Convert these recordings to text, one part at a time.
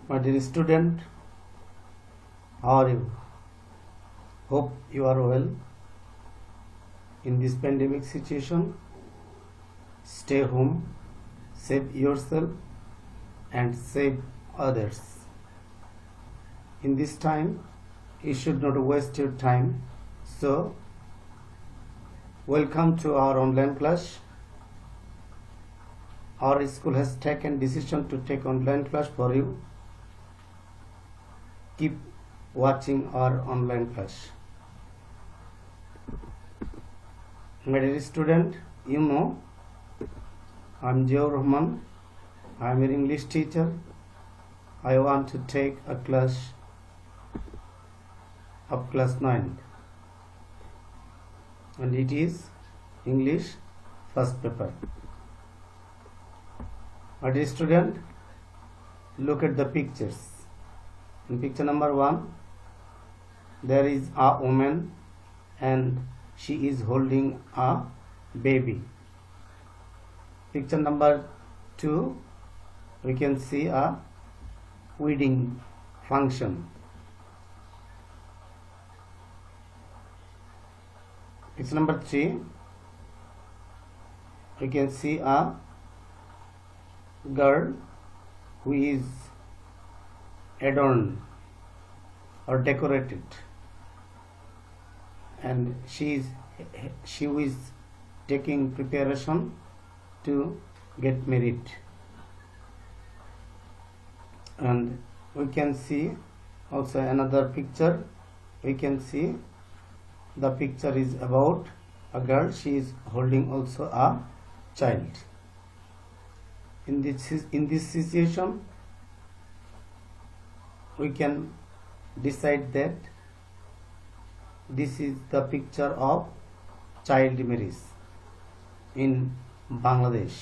My dear student, how are you? Hope you are well. In this pandemic situation, stay home, save yourself and save others. In this time, you should not waste your time. So, welcome to our online class. Our school has taken decision to take online class for you. Keep watching our online class. My dear student, you know, I am Ziaur Rahman. I am an English teacher. I want to take a class of class 9, and it is English first paper. My dear student, look at the pictures. In picture number 1, there is a woman and she is holding a baby. Picture number 2, we can see a wedding function. Picture number 3, we can see a girl who is adorned or decorated, and she is taking preparation to get married. And we can see also another picture. We can see the picture is about a girl. She is holding also a child. In this situation, we can decide that this is the picture of child marriage in Bangladesh.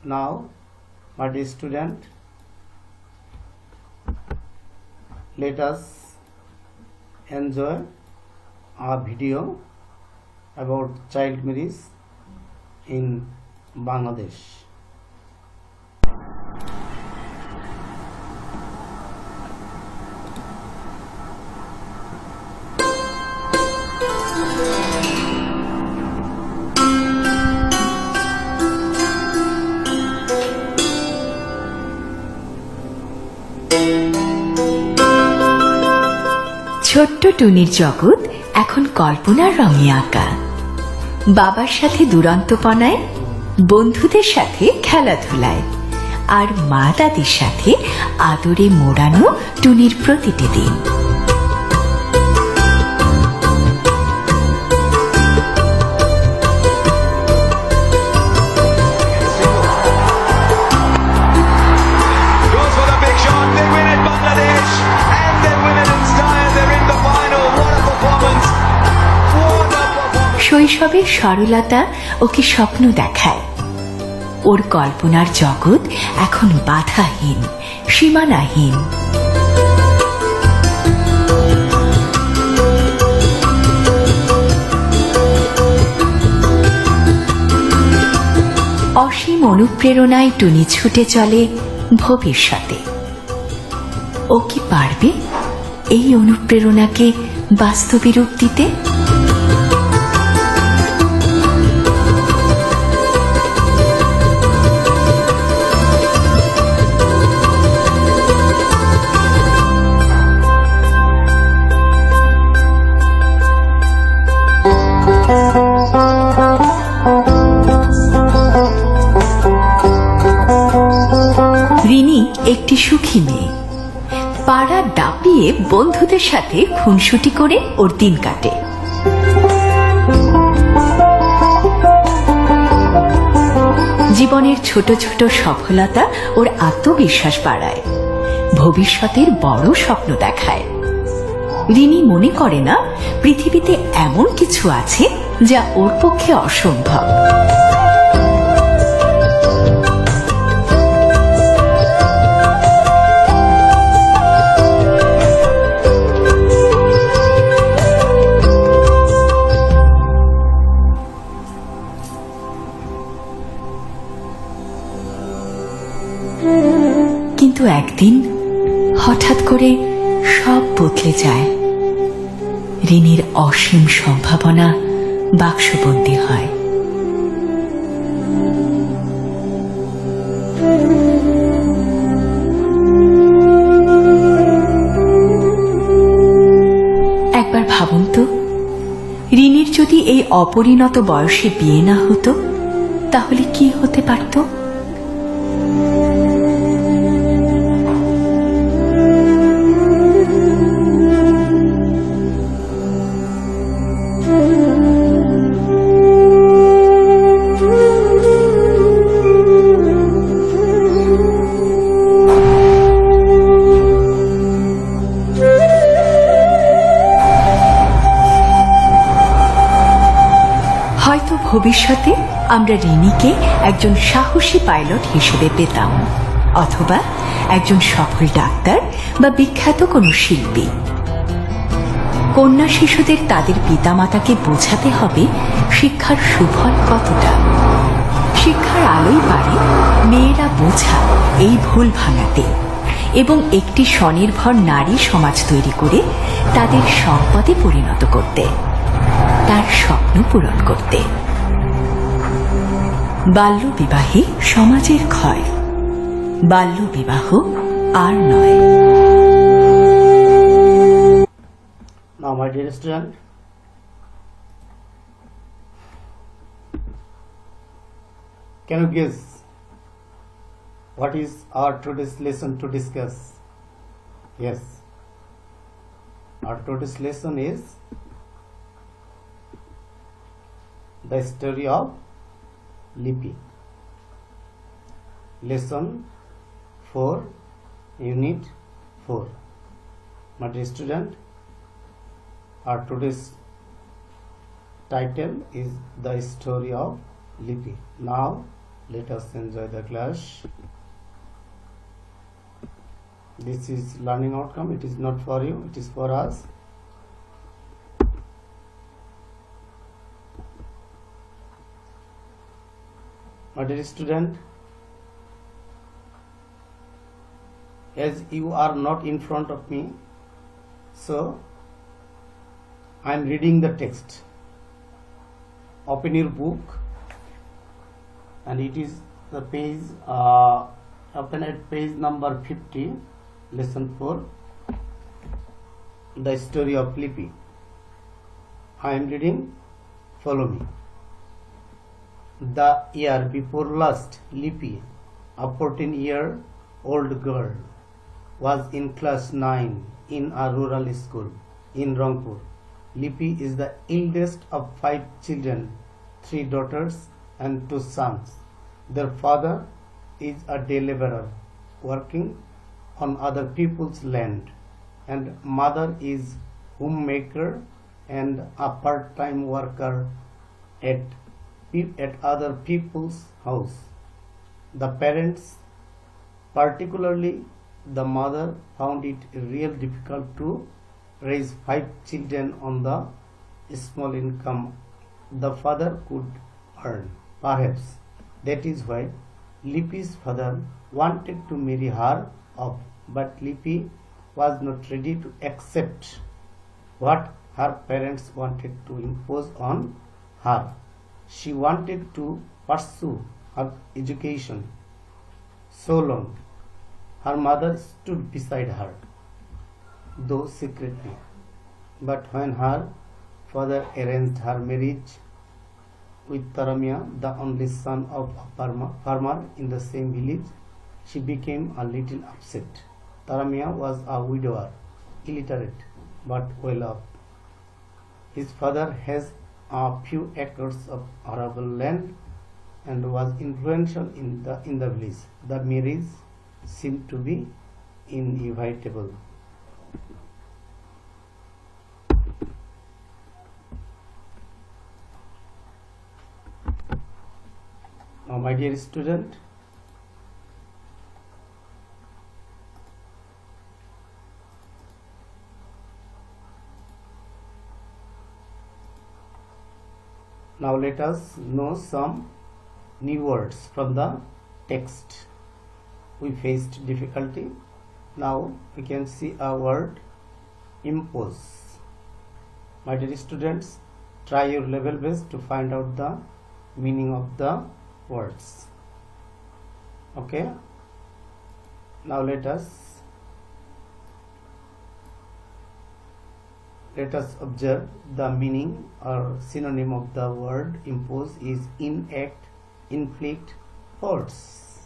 Now, my dear student, let us enjoy a video about child marriage in Bangladesh. ছোট্ট টুনির জগৎ এখন কল্পনার রঙে আঁকা। বাবার সাথে দুরন্তপনায়, বন্ধুদের সাথে খেলাধুলায়, আর মা দাদির সাথে আদরে মোড়ানো টুনির প্রতিটি দিন। শৈশবের সরলতা ওকে স্বপ্ন দেখায়। ওর কল্পনার জগৎ এখন বাধাহীন, সীমানাহীন। অসীম অনুপ্রেরণায় টুনি ছুটে চলে ভবিষ্যতে। ও কি পারবে এই অনুপ্রেরণাকে বাস্তবে রূপ দিতে? রিনি একটি সুখী মেয়ে। পাড়া ডাপিয়ে বন্ধুদের সাথে খুনসুটি করে ওর দিন কাটে। জীবনের ছোট ছোট সফলতা ওর আত্মবিশ্বাস বাড়ায়, ভবিষ্যতের বড় স্বপ্ন দেখায়। রিনি মনে করে না পৃথিবীতে এমন কিছু আছে যা ওর পক্ষে অসম্ভব। কিন্তু একদিন হঠাৎ করে সব বদলে যায়। রিনির অসীম সম্ভাবনা বাক্সবন্দী হয়। একবার ভাবুন তো, রিনির যদি এই অপরিণত বয়সে বিয়ে না হতো, তাহলে কি হতে পারত? হয়তো ভবিষ্যতে আমরা রিনিকে একজন সাহসী পাইলট হিসেবে পেতাম, অথবা একজন সফল ডাক্তার বা বিখ্যাত কোনো শিল্পী। কন্যা শিশুদের তাদের পিতামাতাকে বোঝাতে হবে শিক্ষার সুফল কতটা। শিক্ষার আলোই পারে মেয়েরা বোঝা এই ভুল ভাঙাতে এবং একটি স্বনির্ভর নারী সমাজ তৈরি করে তাদের সম্পদে পরিণত করতে, তার স্বপ্ন পূরণ করতে। বাল্যবিবাহে সমাজের ক্ষয়, বাল্যবিবাহ আর নয়। Now, my dear student, can you guess what is our today's lesson to discuss? Yes, our today's lesson is the story of Lipi. Lesson 4, Unit 4. My dear student, our today's title is the story of Lipi. Now, let us enjoy the class. This is learning outcome. It is not for you, it is for us. My dear student, as you are not in front of me, so I am reading the text. Open your book, and it is the page, open at page number 50, lesson 4, the story of Lipi. I am reading, follow me. The year before last, Lipi, a 14-year-old girl, was in class 9 in a rural school in Rangpur. Lipi is the eldest of 5 children, 3 daughters and 2 sons. Their father is a day laborer working on other people's land, and mother is homemaker and a part-time worker at other people's house. The parents, particularly the mother, found it real difficult to raise 5 children on the small income the father could earn. Perhaps that is why Lipi's father wanted to marry her off, but Lipi was not ready to accept what her parents wanted to impose on her. She wanted to pursue her education. So long, her mother stood beside her, though secretly. But when her father arranged her marriage with Taramia, the only son of a farmer in the same village, she became a little upset. Taramia was a widower, illiterate, but well off. His father has a few acres of arable land and was influential in the village. The marriage seemed to be inevitable. Now, my dear student, now let us know some new words from the text. we faced difficulty. Now we can see a word impose. My dear students, try your level best to find out the meaning of the words. Okay, now let us observe the meaning or synonym of the word impose is enact, inflict, force.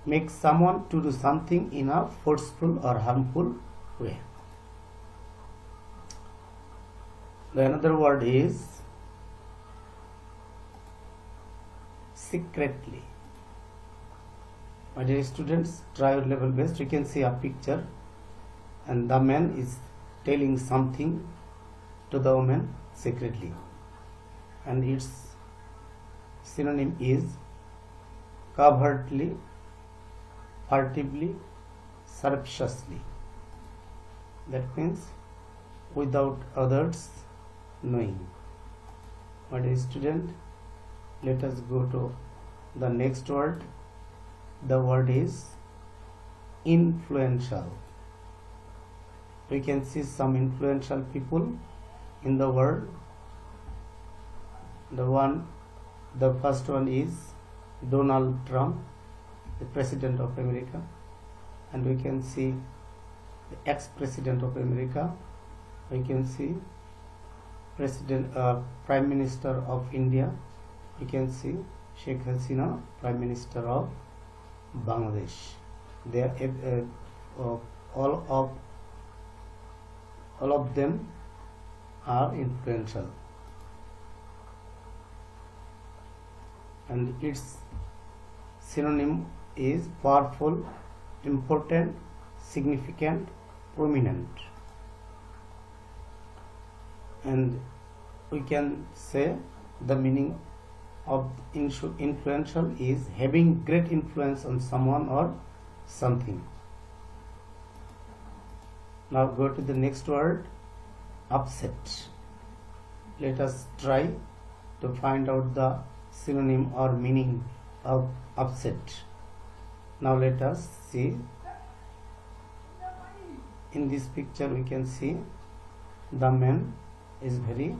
Make someone to do something in a forceful or harmful way. The another word is secretly. My dear students, try your level best. You can see a picture and the man is telling something to the woman secretly, and its synonym is covertly, furtively, surreptitiously. That means without others knowing. My dear student, let us go to the next word. The word is influential. We can see some influential people in the world. The first one is Donald Trump, the President of America, and we can see the ex-President of America. We can see Prime Minister of India. We can see Sheikh Hasina, Prime Minister of Bangladesh. They are all of them are influential, and its synonym is powerful, important, significant, prominent. And we can say the meaning of influential is having great influence on someone or something. Now go to the next word, upset. Let us try to find out the synonym or meaning of upset. Now let us see. In this picture we can see the man is very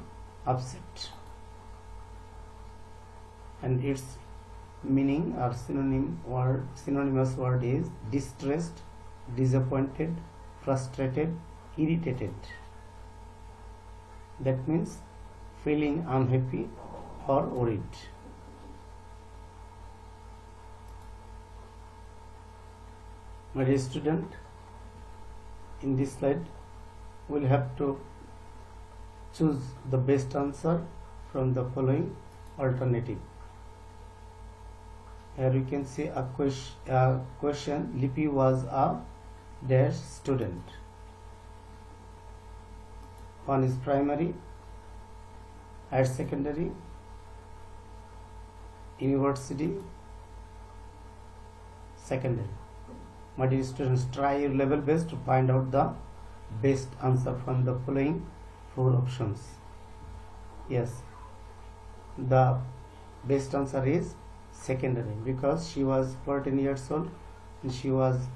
upset, and its meaning or synonymous word is distressed, disappointed, frustrated, irritated. That means feeling unhappy or worried. My dear student, in this slide we'll have to choose the best answer from the following alternative. Here we can see a question. Lipi was a dash student. One is primary, higher secondary, university, secondary. My dear students, try your level best to find out the best answer from the following 4 options. Yes, the best answer is secondary, because she was 14 years old and she was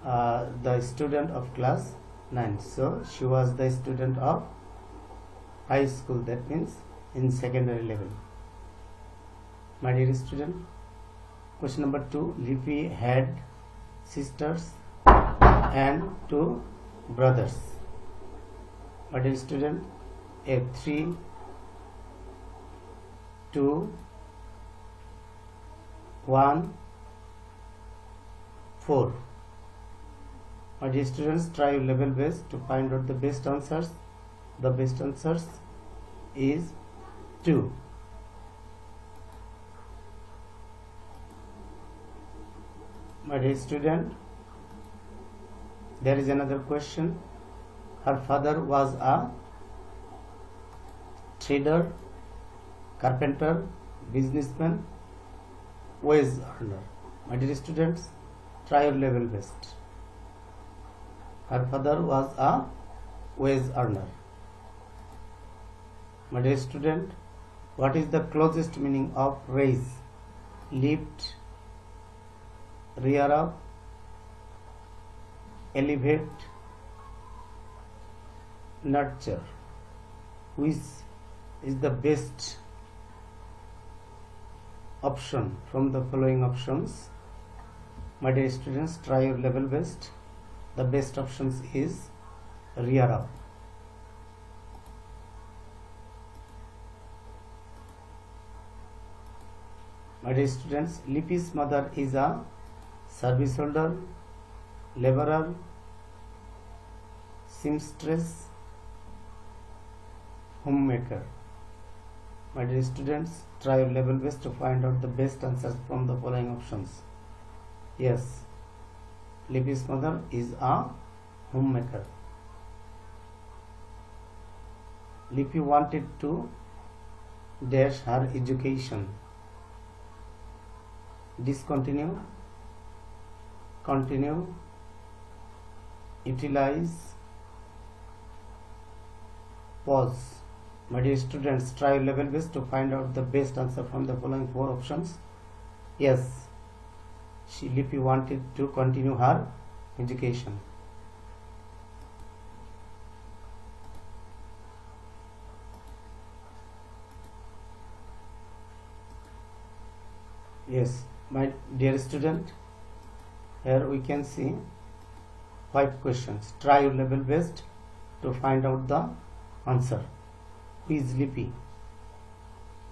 the student of class 9. So she was the student of high school, that means in secondary level. My dear student, question number 2. Lipi had sisters and 2 brothers. My dear student, a 3, 2, 1, 4. My dear students, try your level best to find out the best answers. The best answers is 2. My dear student, there is another question. Her father was a trader, carpenter, businessman, wage earner. My dear students, try your level best. Her father was a wage earner. My dear student, what is the closest meaning of raise? Lift, rear up, elevate, nurture. Which is the best option from the following options? My dear students, try your level best. The best options is rear up. My dear students, Lippy's mother is a service holder, laborer, seamstress, homemaker. My dear students, try your level best to find out the best answers from the following options. Yes, Lippy's mother is a homemaker. Lippy wanted to dash her education. Discontinue, continue, utilize, pause. My dear students, try your level best to find out the best answer from the following four options. Yes, Lippy wanted to continue her education. Yes, my dear student, here we can see 5 questions. Try your level best to find out the answer. Who is Lippy?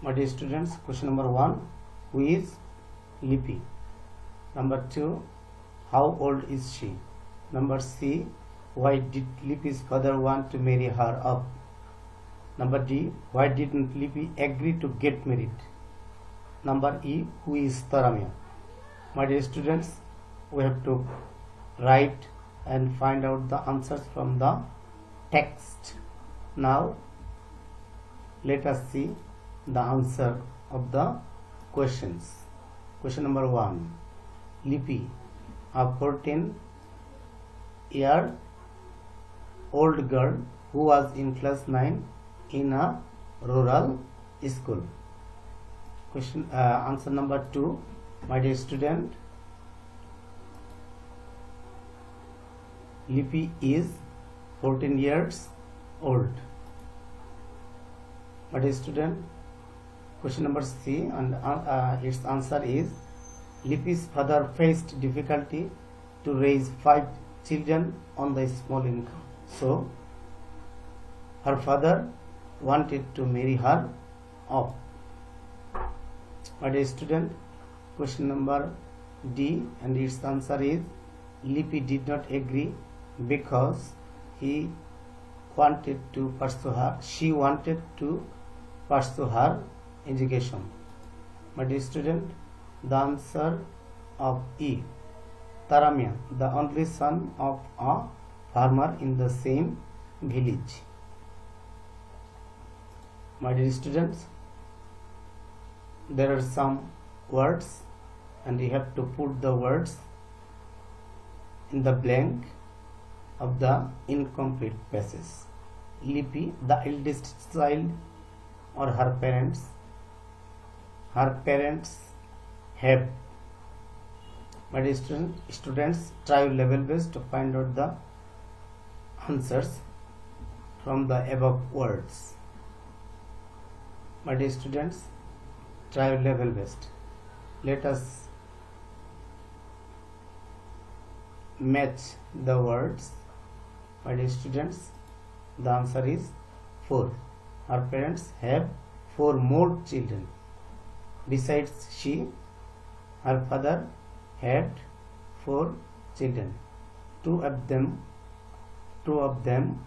My dear students, question number 1, who is Lippy? Number 2, how old is she? Number C, why did Lippy's father want to marry her up? Number D, why didn't Lippy agree to get married? Number E, who is Taramya? My dear students, we have to write and find out the answers from the text. Now, let us see the answer of the questions. Question number 1. Lippy, a 14-year-old girl who was in class 9 in a rural school. Question answer number 2. My dear student, Lippy is 14 years old. My dear student, question number C, and its answer is Lippy's father faced difficulty to raise 5 children on the small income. So, her father wanted to marry her off. My dear student, question number D, and its answer is Lippy did not agree because she wanted to pursue her education. My dear student, the answer of E, Taramya, the only son of a farmer in the same village. My dear students, there are some words and you have to put the words in the blank of the incomplete passage. Lippy, the eldest child, or her parents have. My dear students, try your level best to find out the answers from the above words. My dear students, try your level best. Let us match the words. My dear students, the answer is 4. Her parents have 4 more children. Besides she, her father had 4 children. Two of them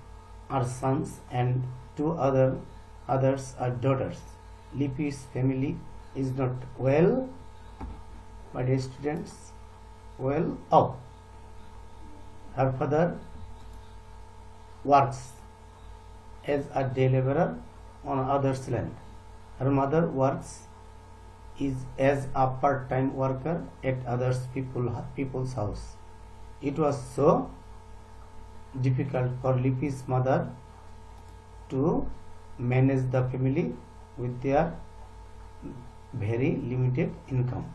are sons and 2 others are daughters. Lippy's family is not well, my dear students, well off. Her father works as a day laborer on others' land. Her mother works as a part-time worker at others people's house. It was so difficult for Lippy's mother to manage the family with their very limited income.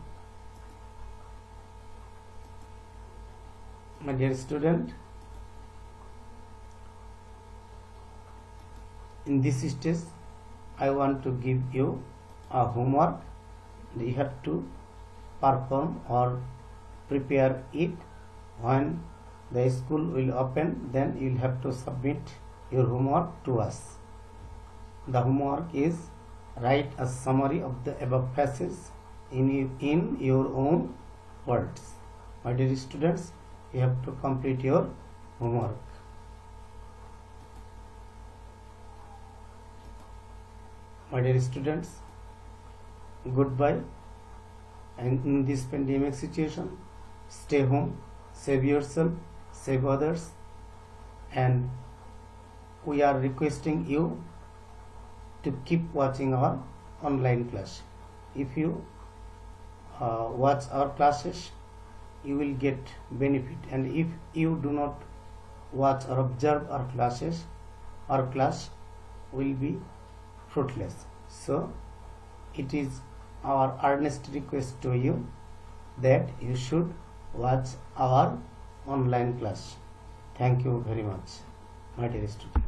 My dear student, in this stage I want to give you a homework. You have to perform or prepare it. When the school will open, then you will have to submit your homework to us. The homework is write a summary of the above passage in your own words. My dear students, you have to complete your homework. My dear students, goodbye. And in this pandemic situation, stay home, save yourself, save others, and we are requesting you to keep watching our online class. If you watch our classes, you will get benefit, and if you do not watch or observe our classes, our class will be fruitless. So it is our earnest request to you that you should watch our online class. Thank you very much, my dear student.